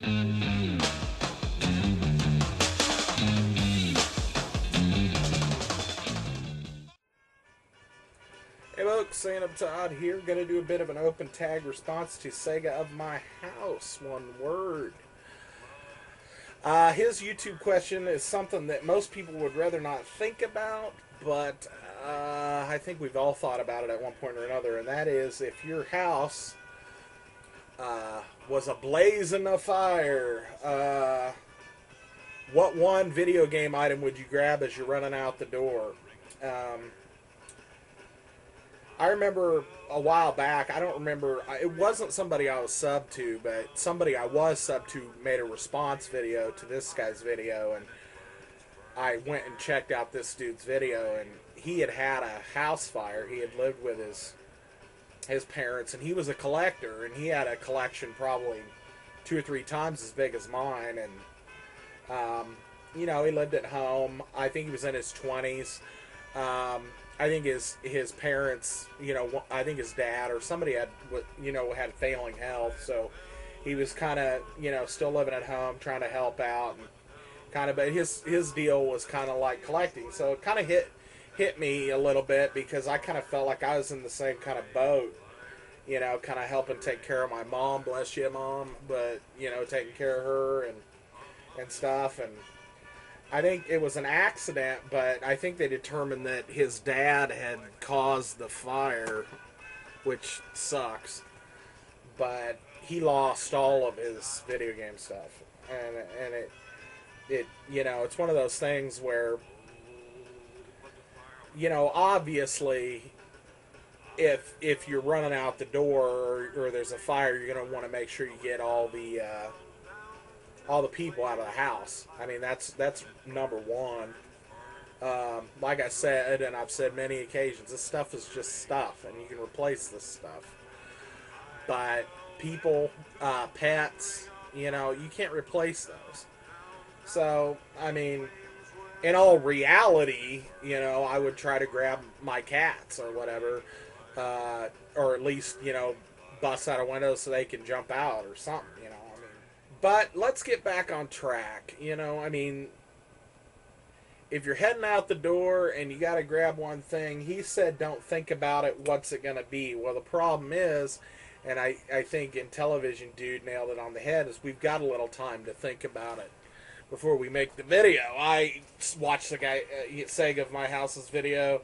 Hey folks, Sandamtod here. Going to do a bit of an open tag response to Sega of My House. One word. His YouTube question is something that most people would rather not think about, but I think we've all thought about it at one point or another, and that is if your house was ablaze in a fire, what one video game item would you grab as you're running out the door? I remember a while back, I don't remember, it wasn't somebody I was subbed to, but somebody I was subbed to made a response video to this guy's video, and I went and checked out this dude's video, and he had had a house fire. He had lived with his parents, and he was a collector, and he had a collection probably 2 or 3 times as big as mine, and, you know, he lived at home. I think he was in his 20s. I think his parents, you know, I think his dad or somebody had, you know, had failing health, so he was kind of, you know, still living at home, trying to help out, and kind of, but his deal was kind of like collecting, so it kind of hit me a little bit because I kind of felt like I was in the same kind of boat, you know, kind of helping take care of my mom, bless you, Mom, but, you know, taking care of her and stuff, and I think it was an accident, but I think they determined that his dad had caused the fire, which sucks. But he lost all of his video game stuff, and it you know, it's one of those things where, you know, obviously if you're running out the door or there's a fire, you're going to want to make sure you get all the people out of the house. I mean, that's number one. Like I said, and I've said many occasions, this stuff is just stuff, and you can replace this stuff. But people, pets, you know, you can't replace those. So, I mean, in all reality, you know, I would try to grab my cats or whatever, or at least, you know, bust out a window so they can jump out or something, you know. But let's get back on track. You know, I mean, if you're heading out the door and you got to grab one thing, he said don't think about it, what's it going to be? Well, the problem is, and I think in television dude nailed it on the head, is we've got a little time to think about it before we make the video. I watched the guy, Sega of My House's video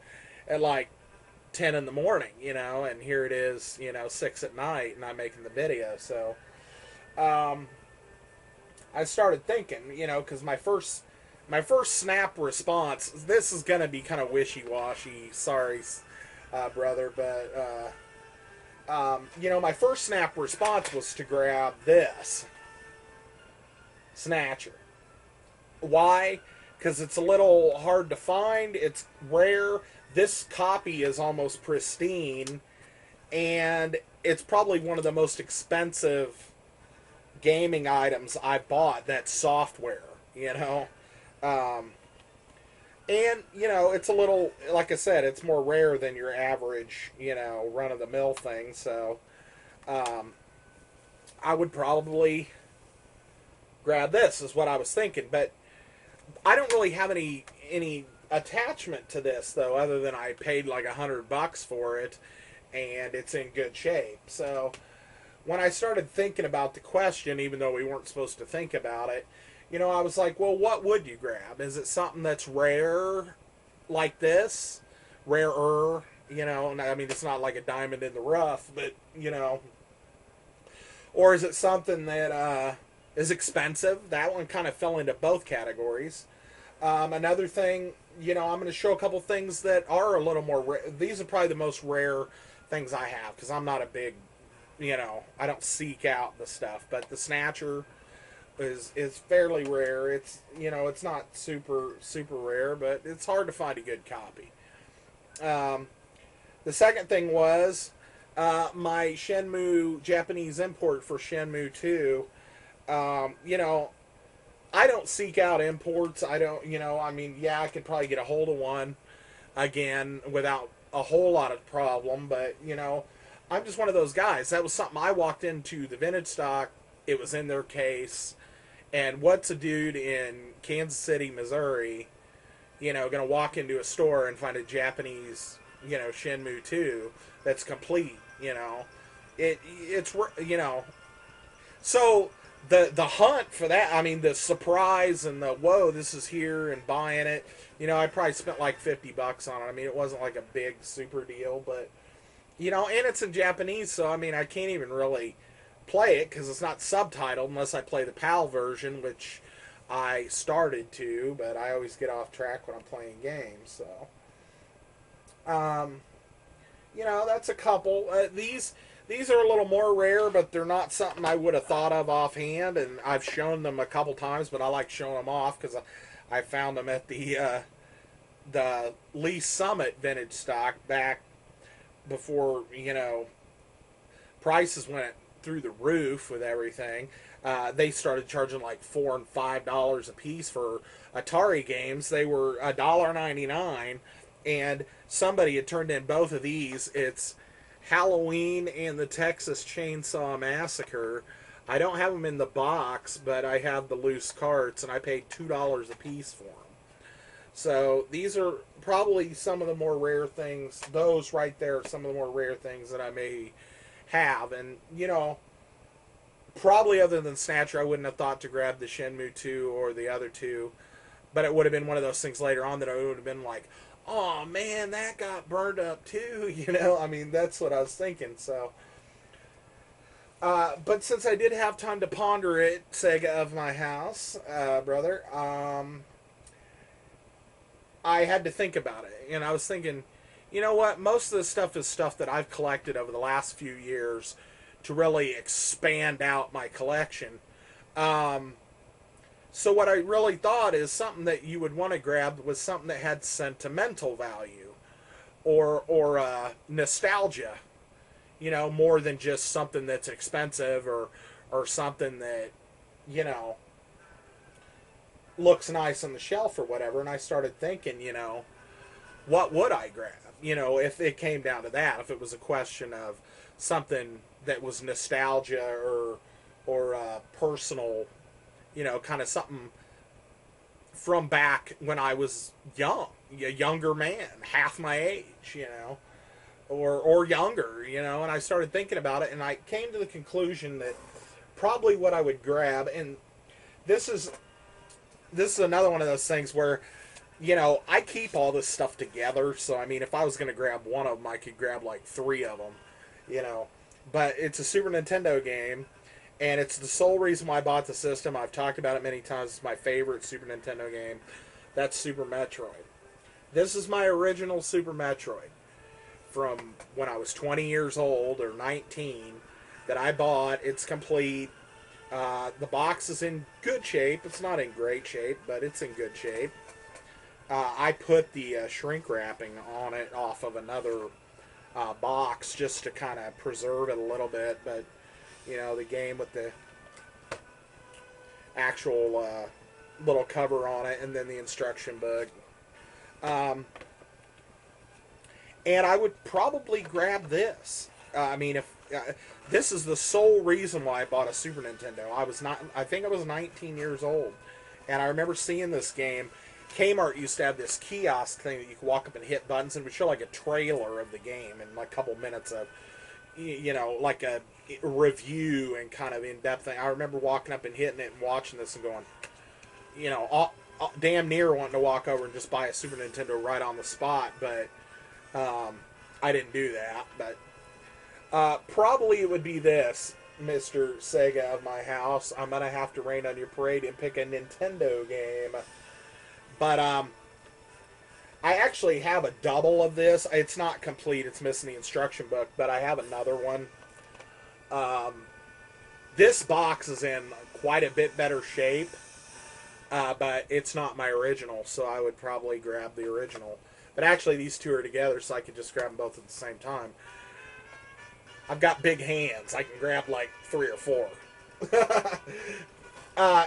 at like 10 in the morning, you know, and here it is, you know, 6 at night, and I'm making the video, so... I started thinking, you know, because my first snap response, this is going to be kind of wishy-washy, sorry, brother, but, you know, my first snap response was to grab this Snatcher. Why? Because it's a little hard to find, it's rare, this copy is almost pristine, and it's probably one of the most expensive gaming items I bought. That's software, you know, and you know, it's a little, like I said, it's more rare than your average, you know, run-of-the-mill thing, so I would probably grab this is what I was thinking, but I don't really have any attachment to this though, other than I paid like $100 for it and it's in good shape. So when I started thinking about the question, even though we weren't supposed to think about it, you know, I was like, well, what would you grab? Is it something that's rare like this? Rarer, you know, and I mean, it's not like a diamond in the rough, but, you know, or is it something that is expensive? That one kind of fell into both categories. Another thing, you know, I'm going to show a couple things that are a little more rare. These are probably the most rare things I have, because I'm not a big... You know, I don't seek out the stuff, but the Snatcher is fairly rare. It's, you know, it's not super rare, but it's hard to find a good copy. The second thing was my Shenmue Japanese import for Shenmue 2. You know, I don't seek out imports. I don't, you know, I mean, yeah, I could probably get a hold of one again without a whole lot of problem, but, you know, I'm just one of those guys. That was something I walked into the vintage stock It was in their case. And what's a dude in Kansas City, Missouri, going to walk into a store and find a Japanese, Shenmue 2 that's complete, it's, so the hunt for that, I mean, the surprise and the, whoa, this is here, and buying it, I probably spent like $50 on it. I mean, it wasn't like a big super deal, but, and it's in Japanese, so, I mean, I can't even really play it because it's not subtitled unless I play the PAL version, which I started to, but I always get off track when I'm playing games. So, that's a couple. These are a little more rare, but they're not something I would have thought of offhand. And I've shown them a couple times, but I like showing them off because I found them at the Lee Summit vintage stock back before prices went through the roof with everything. They started charging like $4 and $5 a piece for Atari games. They were $1.99, and somebody had turned in both of these. It's Halloween and the Texas Chainsaw Massacre. I don't have them in the box, but I have the loose carts, and I paid $2 a piece for them. So these are probably some of the more rare things. Those right there are some of the more rare things that I may have. And, probably other than Snatcher, I wouldn't have thought to grab the Shenmue 2 or the other two. But it would have been one of those things later on that I would have been like, oh man, that got burned up too, I mean, that's what I was thinking, so. But since I did have time to ponder it, Sega of my house, brother, I had to think about it. And I was thinking, you know what, most of this stuff is stuff that I've collected over the last few years to really expand out my collection. So what I really thought is something that you would want to grab was something that had sentimental value or nostalgia, more than just something that's expensive or something that, looks nice on the shelf or whatever. And I started thinking, what would I grab? If it came down to that, if it was a question of something that was nostalgia or personal, kind of something from back when I was young, a younger man, half my age, or younger, and I started thinking about it, and I came to the conclusion that probably what I would grab, and this is another one of those things where, I keep all this stuff together, so, I mean, if I was going to grab one of them, I could grab like 3 of them, but it's a Super Nintendo game, and it's the sole reason why I bought the system. I've talked about it many times. It's my favorite Super Nintendo game. That's Super Metroid. This is my original Super Metroid from when I was 20 years old or 19 that I bought. It's complete. The box is in good shape. It's not in great shape, but it's in good shape. I put the shrink wrapping on it off of another box just to kind of preserve it a little bit, but the game with the actual little cover on it, and then the instruction book. And I would probably grab this. I mean, if this is the sole reason why I bought a Super Nintendo. I think I was 19 years old, and I remember seeing this game. Kmart used to have this kiosk thing that you could walk up and hit buttons, and it would show like a trailer of the game and like a couple minutes of, like a review and kind of in-depth thing. I remember walking up and hitting it and watching this and going, damn near wanting to walk over and just buy a Super Nintendo right on the spot, but I didn't do that. But probably it would be this, Mr. Sega of my house. I'm going to have to rain on your parade and pick a Nintendo game. But I actually have a double of this. It's not complete. It's missing the instruction book, but I have another one. This box is in quite a bit better shape, but it's not my original, so I would probably grab the original. But actually, these two are together, so I could just grab them both at the same time. I've got big hands. I can grab like 3 or 4.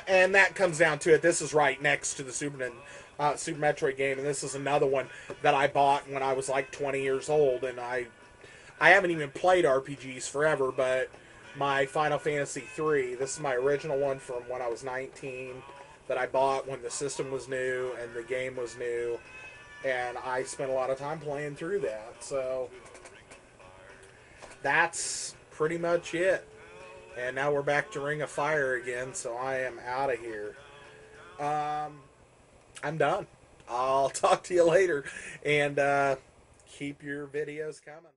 And that comes down to it. This is right next to the Super Metroid game, and this is another one that I bought when I was like 20 years old, and I haven't even played RPGs forever, but my Final Fantasy III. This is my original one from when I was 19 that I bought when the system was new and the game was new, and I spent a lot of time playing through that. So that's pretty much it. And now we're back to Ring of Fire again, so I am out of here. I'm done. I'll talk to you later, and keep your videos coming.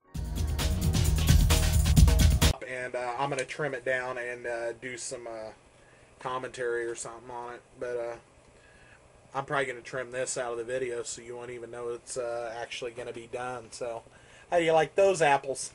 And I'm going to trim it down and do some commentary or something on it. But I'm probably going to trim this out of the video so you won't even know it's actually going to be done. So how do you like those apples?